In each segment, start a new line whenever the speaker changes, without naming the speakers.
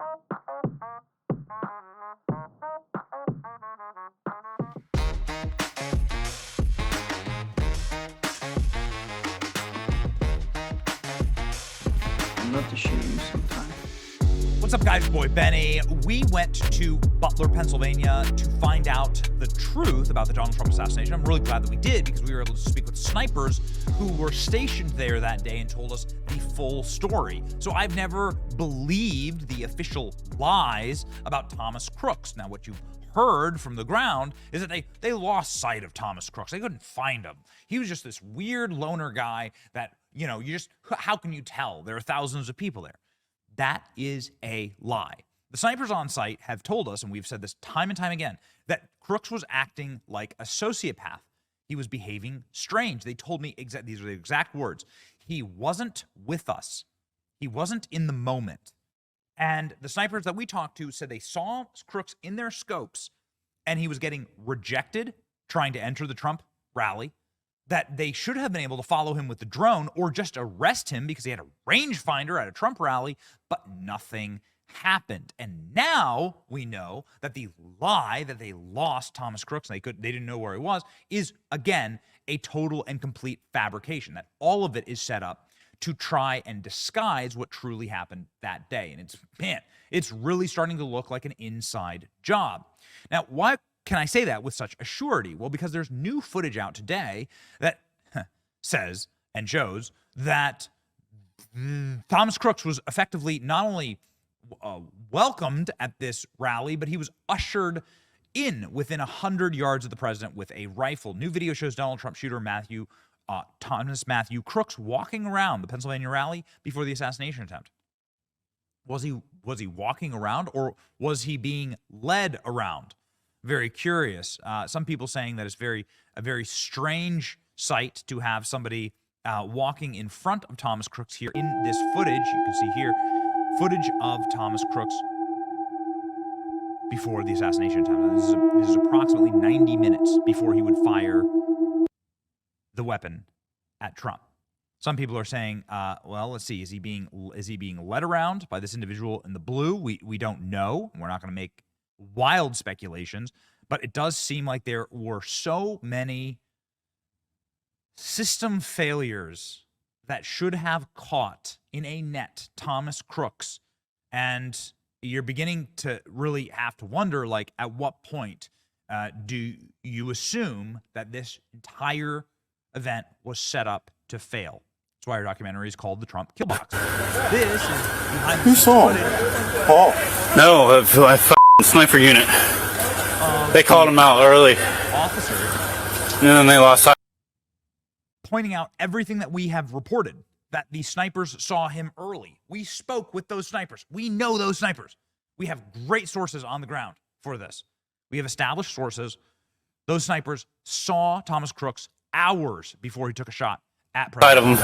I'd love to show you sometime.
What's up, guys? Boy Benny. We went to Butler, Pennsylvania to find out the truth about the Donald Trump assassination. I'm really glad that we did, because we were able to speak with snipers who were stationed there that day and told us the full story. So I've never believed the official lies about Thomas Crooks. Now, what you've heard from the ground is that they lost sight of Thomas Crooks. They couldn't find him. He was just this weird loner guy that, you know, how can you tell? There are thousands of people there. That is a lie. The snipers on site have told us, and we've said this time and time again, that Crooks was acting like a sociopath. He was behaving strange. They told me these are the exact words. He wasn't with us. He wasn't in the moment. And the snipers that we talked to said they saw Crooks in their scopes, and he was getting rejected trying to enter the Trump rally, that they should have been able to follow him with the drone or just arrest him because he had a rangefinder at a Trump rally, but nothing happened. And now we know that the lie that they lost Thomas Crooks and they didn't know where he was is, again, a total and complete fabrication, that all of it is set up to try and disguise what truly happened that day. And it's really starting to look like an inside job. Now, why can I say that with such a surety? Well, because there's new footage out today that says and shows that Thomas Crooks was effectively not only welcomed at this rally, but he was ushered in within 100 yards of the president with a rifle. New video shows Donald Trump shooter Thomas Matthew Crooks walking around the Pennsylvania rally before the assassination attempt. Was he walking around, or was he being led around? Very curious. Some people saying that it's a very strange sight to have somebody walking in front of Thomas Crooks here in this footage. You can see here footage of Thomas Crooks before the assassination attempt. Now, this is approximately 90 minutes before he would fire the weapon at Trump. Some people are saying, well, let's see, is he being led around by this individual in the blue? We don't know. We're not going to make wild speculations, but it does seem like there were so many system failures that should have caught in a net Thomas Crooks, and you're beginning to really have to wonder, like, at what point do you assume that this entire event was set up to fail? That's why our documentary is called The Trump Killbox. This is behind the
Who saw him? Paul.
No, a sniper unit. They called him out early.
Officer.
And then they lost sight.
Pointing out everything that we have reported, that the snipers saw him early. We spoke with those snipers. We know those snipers. We have great sources on the ground for this. We have established sources. Those snipers saw Thomas Crooks hours before he took a shot at President.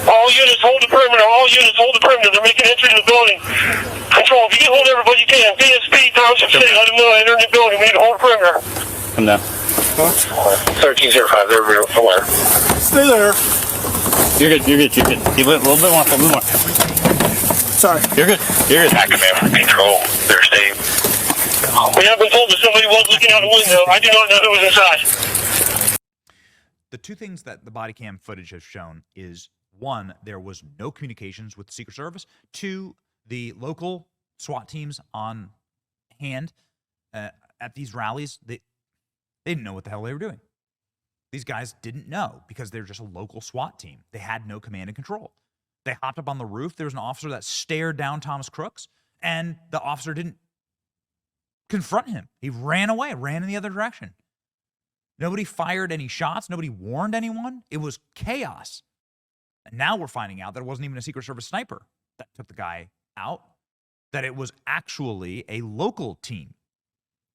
All units hold the perimeter. All units hold the perimeter. They're making entry to the building. Control, if you can hold everybody you can. DSP, Township City, let them know enter the building. We need to hold the perimeter.
Come down.
1305, they're aware.
Stay there.
You're good. Keep it a little bit more.
Sorry.
You're good.
Back command control. They're safe. We have been told that somebody was looking out the window. I do not know who was inside.
The two things that the body cam footage has shown is, one, there was no communications with the Secret Service. Two, the local SWAT teams on hand at these rallies, they didn't know what the hell they were doing. These guys didn't know because they're just a local SWAT team. They had no command and control. They hopped up on the roof. There was an officer that stared down Thomas Crooks, and the officer didn't confront him. He ran away, ran in the other direction. Nobody fired any shots. Nobody warned anyone. It was chaos. And now we're finding out that it wasn't even a Secret Service sniper that took the guy out, that it was actually a local team.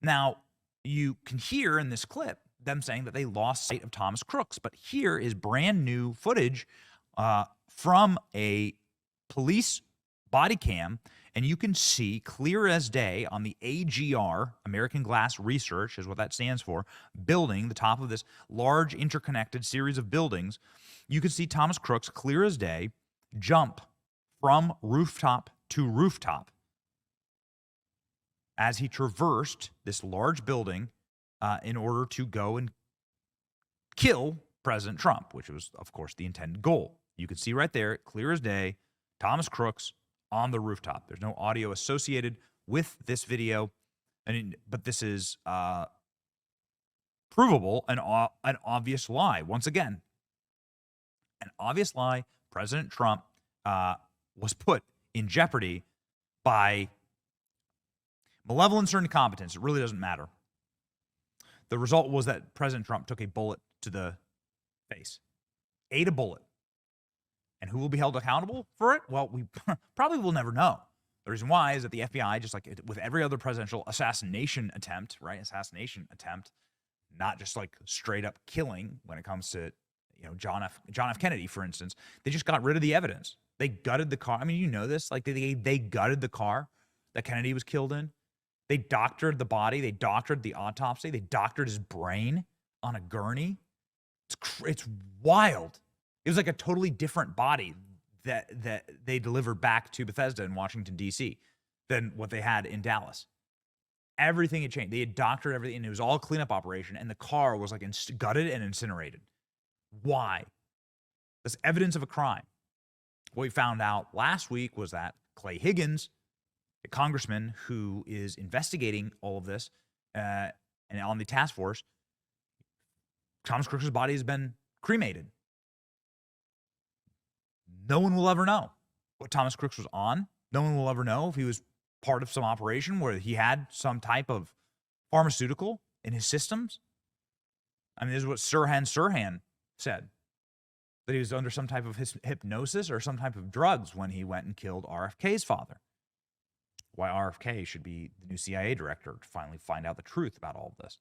Now, you can hear in this clip them saying that they lost sight of Thomas Crooks, but here is brand new footage from a police body cam, and you can see clear as day on the AGR, American Glass Research is what that stands for, building, the top of this large interconnected series of buildings. You can see Thomas Crooks clear as day jump from rooftop to rooftop as he traversed this large building in order to go and kill President Trump, which was, of course, the intended goal. You can see right there, clear as day, Thomas Crooks on the rooftop. There's no audio associated with this video, but this is provable, an obvious lie. Once again, an obvious lie. President Trump was put in jeopardy by malevolence or incompetence. It really doesn't matter. The result was that President Trump took a bullet to the face, ate a bullet. And who will be held accountable for it? Well, we probably will never know. The reason why is that the FBI, just like with every other presidential assassination attempt, not just like straight up killing when it comes to, John F. Kennedy, for instance, they just got rid of the evidence. They gutted the car. I mean, you know this, like they gutted the car that Kennedy was killed in. They doctored the body. They doctored the autopsy. They doctored his brain on a gurney. It's wild. It was like a totally different body that they delivered back to Bethesda in Washington, D.C. than what they had in Dallas. Everything had changed. They had doctored everything, and it was all a cleanup operation, and the car was like gutted and incinerated. Why? That's evidence of a crime. What we found out last week was that Clay Higgins, a congressman who is investigating all of this and on the task force, Thomas Crooks' body has been cremated. No one will ever know what Thomas Crooks was on. No one will ever know if he was part of some operation where he had some type of pharmaceutical in his systems. I mean, this is what Sirhan said, that he was under some type of hypnosis or some type of drugs when he went and killed RFK's father. Why RFK should be the new CIA director to finally find out the truth about all of this.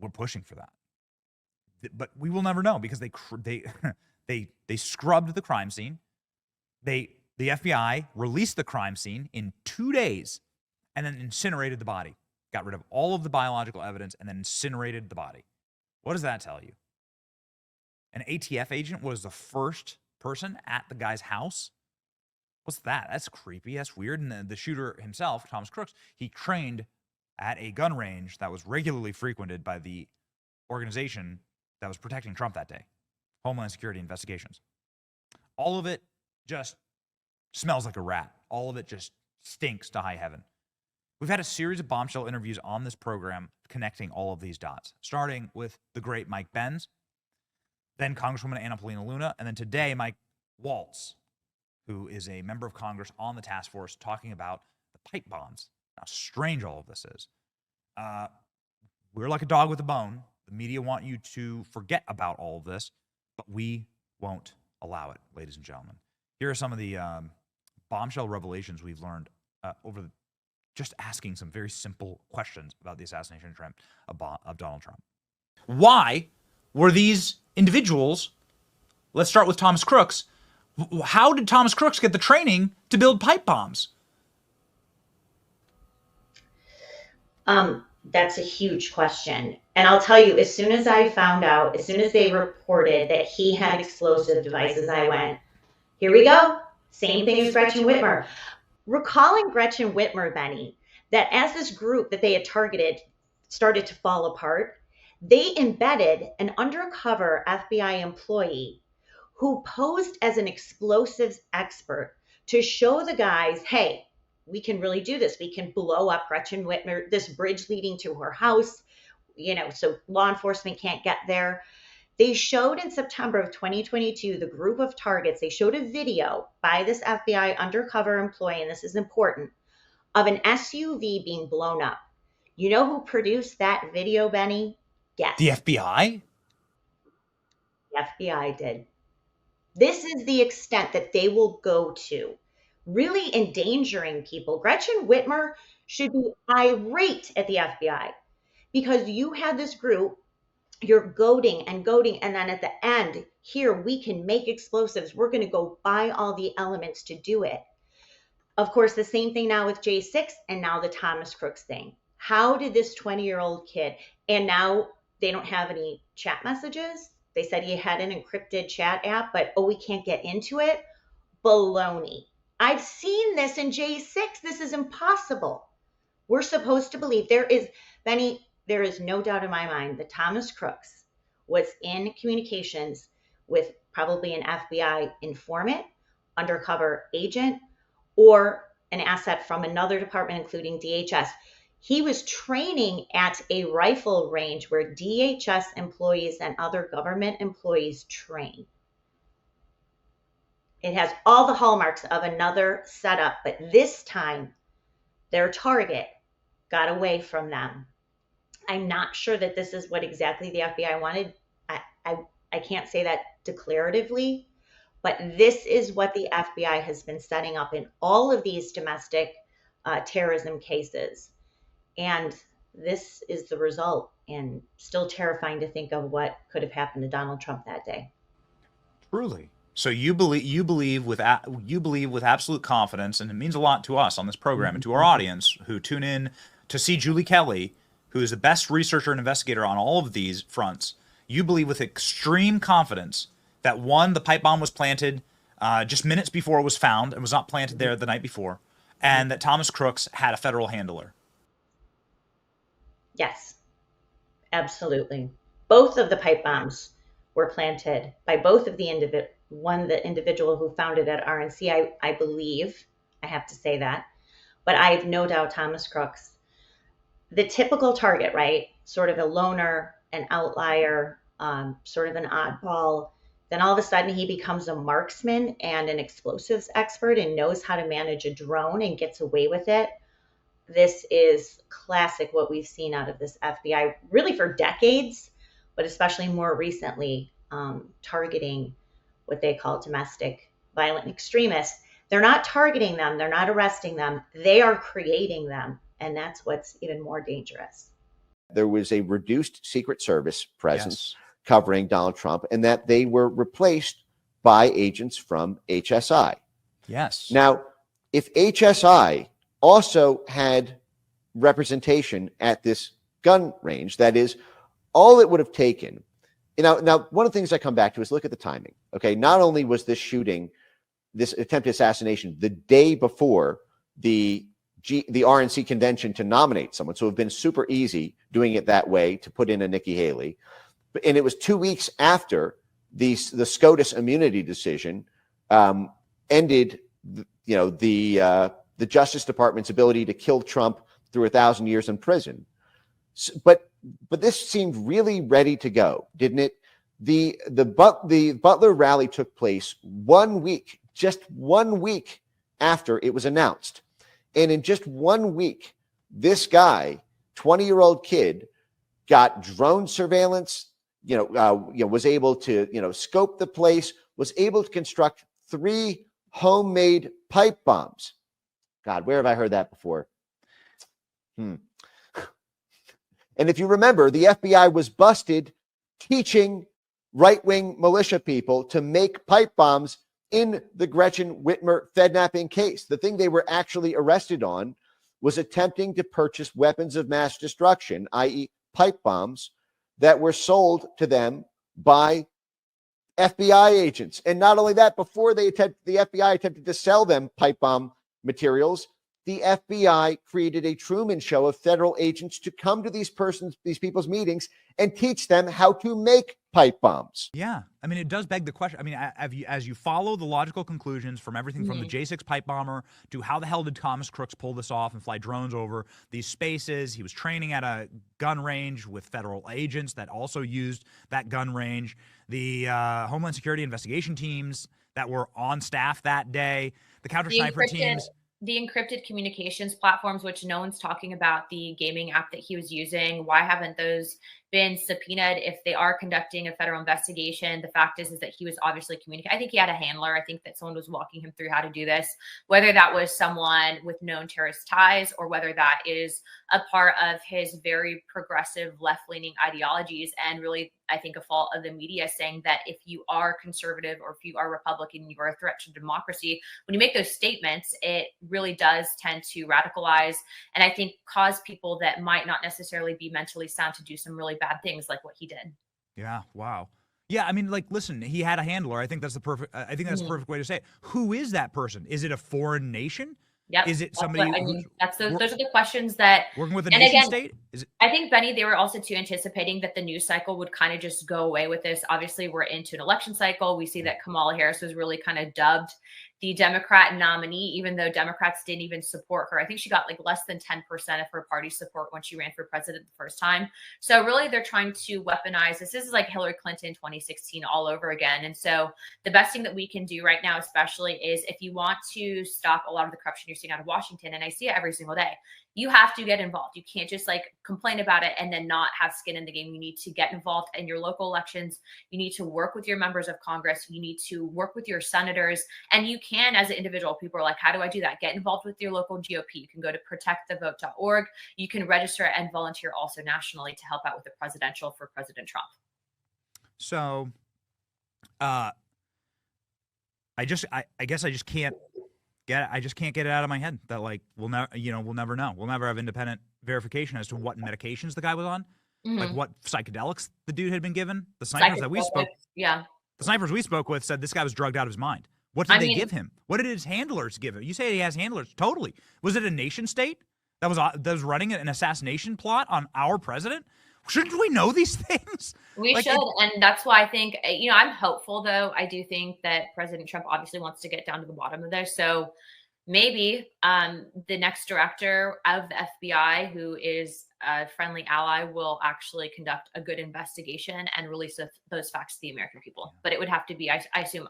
We're pushing for that. But we will never know because they scrubbed the crime scene. The FBI released the crime scene in 2 days and then incinerated the body. Got rid of all of the biological evidence and then incinerated the body. What does that tell you? An ATF agent was the first person at the guy's house? What's that? That's creepy. That's weird. And the shooter himself, Thomas Crooks, he trained at a gun range that was regularly frequented by the organization that was protecting Trump that day. Homeland Security Investigations. All of it just smells like a rat. All of it just stinks to high heaven. We've had a series of bombshell interviews on this program connecting all of these dots, starting with the great Mike Benz, then Congresswoman Anna Paulina Luna, and then today Mike Waltz, who is a member of Congress on the task force, talking about the pipe bombs. How strange all of this is. We're like a dog with a bone. The media want you to forget about all of this, but we won't allow it, ladies and gentlemen. Here are some of the bombshell revelations we've learned over just asking some very simple questions about the assassination attempt of Donald Trump. Why were these individuals, let's start with Thomas Crooks, how did Thomas Crooks get the training to build pipe bombs?
That's a huge question. And I'll tell you, as soon as I found out, as soon as they reported that he had explosive devices, I went, here we go. Same thing as Gretchen Whitmer. Recalling Gretchen Whitmer, Benny, that as this group that they had targeted started to fall apart, they embedded an undercover FBI employee who posed as an explosives expert to show the guys, hey, we can really do this. We can blow up Gretchen Whitmer, this bridge leading to her house, so law enforcement can't get there. They showed in September of 2022, the group of targets, they showed a video by this FBI undercover employee, and this is important, of an SUV being blown up. You know who produced that video, Benny? Guess.
The FBI?
The FBI did. This is the extent that they will go to, really endangering people. Gretchen Whitmer should be irate at the FBI because you had this group, you're goading, and then at the end, here, we can make explosives. We're going to go buy all the elements to do it. Of course, the same thing now with J6 and now the Thomas Crooks thing. How did this 20-year-old kid, and now they don't have any chat messages. They said he had an encrypted chat app, but we can't get into it. Baloney. I've seen this in J6. This is impossible. We're supposed to believe Benny, there is no doubt in my mind that Thomas Crooks was in communications with probably an FBI informant, undercover agent, or an asset from another department, including DHS. He was training at a rifle range where DHS employees and other government employees train. It has all the hallmarks of another setup, but this time their target got away from them. I'm not sure that this is what exactly the FBI wanted. I can't say that declaratively, but this is what the FBI has been setting up in all of these domestic terrorism cases. And this is the result, and still terrifying to think of what could have happened to Donald Trump that day.
Truly. So you believe with absolute confidence, and it means a lot to us on this program and to our audience who tune in to see Julie Kelly, who is the best researcher and investigator on all of these fronts. You believe with extreme confidence that one, the pipe bomb was planted just minutes before it was found and was not planted there the night before, and that Thomas Crooks had a federal handler.
Yes, absolutely. Both of the pipe bombs were planted by both of the individual who found it at RNC, I believe. I have to say that. But I have no doubt Thomas Crooks, the typical target, right? Sort of a loner, an outlier, sort of an oddball. Then all of a sudden he becomes a marksman and an explosives expert and knows how to manage a drone and gets away with it. This is classic what we've seen out of this FBI really for decades, but especially more recently, targeting what they call domestic violent extremists. They're not targeting them. They're not arresting them. They are creating them. And that's what's even more dangerous.
There was a reduced Secret Service presence covering Donald Trump, and that they were replaced by agents from HSI.
Yes.
Now, if HSI also had representation at this gun range, that is, all it would have taken. Now, one of the things I come back to is look at the timing. Okay, not only was this shooting, this attempted assassination, the day before the RNC convention to nominate someone, so it would have been super easy doing it that way to put in a Nikki Haley, and it was 2 weeks after the SCOTUS immunity decision ended, the Justice Department's ability to kill Trump through 1,000 years in prison. But this seemed really ready to go, didn't it? The Butler rally took place 1 week, just 1 week after it was announced. And in just 1 week, this guy, 20-year-old kid, got drone surveillance, was able to, scope the place, was able to construct 3 homemade pipe bombs. God, where have I heard that before? And if you remember, the FBI was busted teaching right-wing militia people to make pipe bombs in the Gretchen Whitmer Fednapping case. The thing they were actually arrested on was attempting to purchase weapons of mass destruction, i.e. pipe bombs, that were sold to them by FBI agents. And not only that, before the FBI attempted to sell them pipe bomb materials, the FBI created a Truman Show of federal agents to come to these people's meetings and teach them how to make pipe bombs.
Yeah. I mean, it does beg the question. I mean, as you follow the logical conclusions from everything from the J6 pipe bomber to how the hell did Thomas Crooks pull this off and fly drones over these spaces? He was training at a gun range with federal agents that also used that gun range. The Homeland Security investigation teams that were on staff that day, the counter sniper teams.
The encrypted communications platforms, which no one's talking about, the gaming app that he was using. Why haven't those been subpoenaed if they are conducting a federal investigation? The fact is that he was obviously communicating. I think he had a handler. I think that someone was walking him through how to do this, whether that was someone with known terrorist ties or whether that is a part of his very progressive left-leaning ideologies. And really, I think a fault of the media saying that if you are conservative or if you are Republican, you are a threat to democracy. When you make those statements, it really does tend to radicalize and I think cause people that might not necessarily be mentally sound to do some really bad things like what he did.
Yeah. Wow. Yeah, I mean, like, listen, he had a handler. I think that's the perfect. I think that's the perfect way to say it. Who is that person? Is it a foreign nation?
Yep.
Is it somebody?
I mean, those are the questions that
working with a
and
nation
again,
state? Is it?
I think, Benny, they were also too anticipating that the news cycle would kind of just go away with this. Obviously, we're into an election cycle. We see that Kamala Harris was really kind of dubbed the Democrat nominee, even though Democrats didn't even support her. I think she got like less than 10% of her party support when she ran for president the first time. So really, they're trying to weaponize this. This is like Hillary Clinton 2016 all over again. And so the best thing that we can do right now, especially, is if you want to stop a lot of the corruption you're seeing out of Washington, and I see it every single day, you have to get involved. You can't just like complain about it and then not have skin in the game. You need to get involved in your local elections. You need to work with your members of Congress. You need to work with your senators. And you can, as an individual, people are like, how do I do that? Get involved with your local GOP. You can go to protectthevote.org. You can register and volunteer also nationally to help out with the presidential for President Trump.
So, I guess I just can't get it. I just can't get it out of my head that like we'll never know. We'll never have independent verification as to what medications the guy was on, like what psychedelics the dude had been given. The snipers that we spoke,
the
snipers we spoke with said this guy was drugged out of his mind. What did they give him? What did his handlers give him? You say he has handlers. Totally. Was it a nation state that was running an assassination plot on our president? Shouldn't we know these things?
We should. And that's why I think, I'm hopeful, though. I do think that President Trump obviously wants to get down to the bottom of this. So maybe the next director of the FBI, who is a friendly ally, will actually conduct a good investigation and release those facts to the American people. But it would have to be, I assume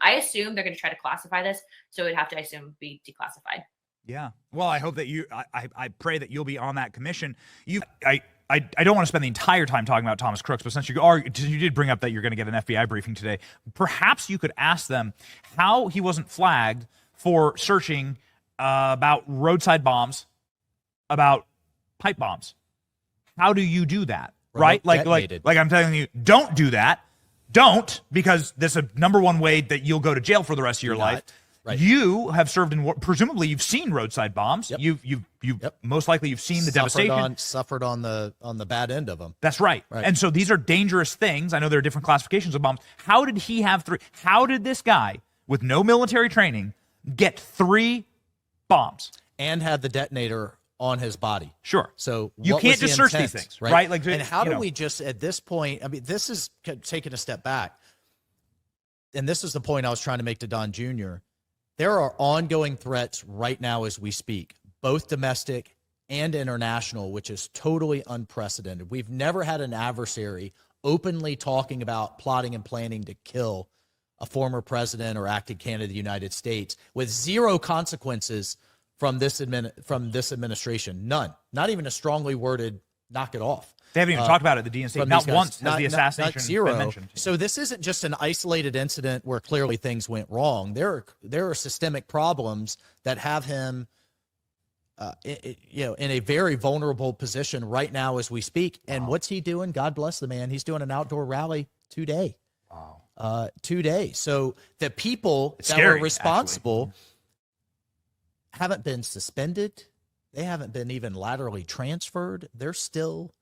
they're going to try to classify this. So it would have to, I assume, be declassified.
Yeah. Well, I hope that I pray that you'll be on that commission. I don't want to spend the entire time talking about Thomas Crooks, but since you did bring up that you're going to get an FBI briefing today, perhaps you could ask them how he wasn't flagged for searching about roadside bombs, about pipe bombs. How do you do that? Right? Like I'm telling you, don't do that. Don't, because that's a number one way that you'll go to jail for the rest of your life. Right. You have served in war. Presumably, you've seen roadside bombs. Yep. You've most likely you've seen the devastation.
Suffered on the bad end of them.
That's right. And so these are dangerous things. I know there are different classifications of bombs. How did he have 3? How did this guy with no military training get 3 bombs
and had the detonator on his body?
Sure.
So
you can't just search these things, right? Like,
and how do we just at this point? I mean, this is taking a step back, and this is the point I was trying to make to Don Jr. There are ongoing threats right now as we speak, both domestic and international, which is totally unprecedented. We've never had an adversary openly talking about plotting and planning to kill a former president or acting candidate of the United States with 0 consequences from this administration. None. Not even a strongly worded knock it off.
They haven't even talked about it at the DNC. Not once has the assassination
not 0.
been mentioned.
So this isn't just an isolated incident where clearly things went wrong. There are systemic problems that have him, in a very vulnerable position right now as we speak. And what's he doing? God bless the man. He's doing an outdoor rally today. Wow. Today. So the people that were responsible haven't been suspended. They haven't been even laterally transferred. They're still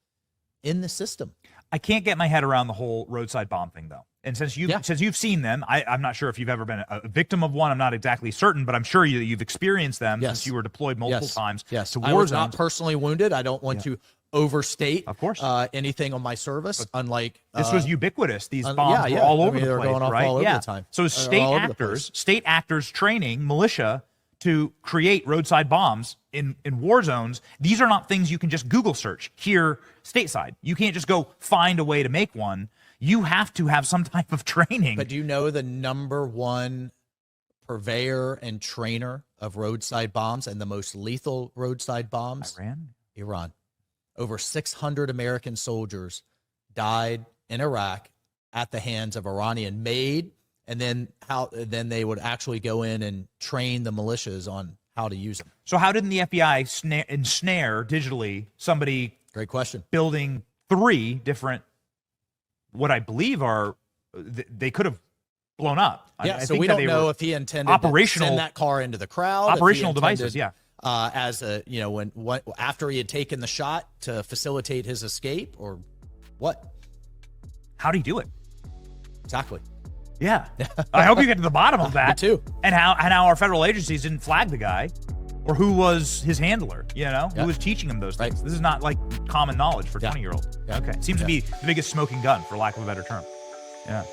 in the system.
I can't get my head around the whole roadside bomb thing, though. And since you've seen them, I'm not sure if you've ever been a victim of one. I'm not exactly certain, but I'm sure you've experienced them since you were deployed multiple times to war
I was
zones.
not personally wounded. I don't want to overstate,
of course,
anything on my service. But unlike
this was ubiquitous. These bombs were all over the place,
going off
right?
all over the time.
So state actors training militia to create roadside bombs in war zones. These are not things you can just Google search here stateside. You can't just go find a way to make one. You have to have some type of training.
But do you know the number one purveyor and trainer of roadside bombs and the most lethal roadside bombs? Iran. Over 600 American soldiers died in Iraq at the hands of Iranian-made. And then they would actually go in and train the militias on how to use them.
So how didn't the FBI ensnare digitally somebody?
Great question.
Building 3 different, what I believe are, they could have blown up.
Yeah, so we don't know if he intended to send that car into the crowd.
Operational devices, yeah.
As a, after he had taken the shot to facilitate his escape, or what?
How'd he do it?
Exactly.
Yeah. I hope you get to the bottom of that.
Me too.
And how our federal agencies didn't flag the guy, or who was his handler, who was teaching him those things. This is not like common knowledge for 20-year-olds.
Yeah.
Okay. Seems to be the biggest smoking gun, for lack of a better term. Yeah.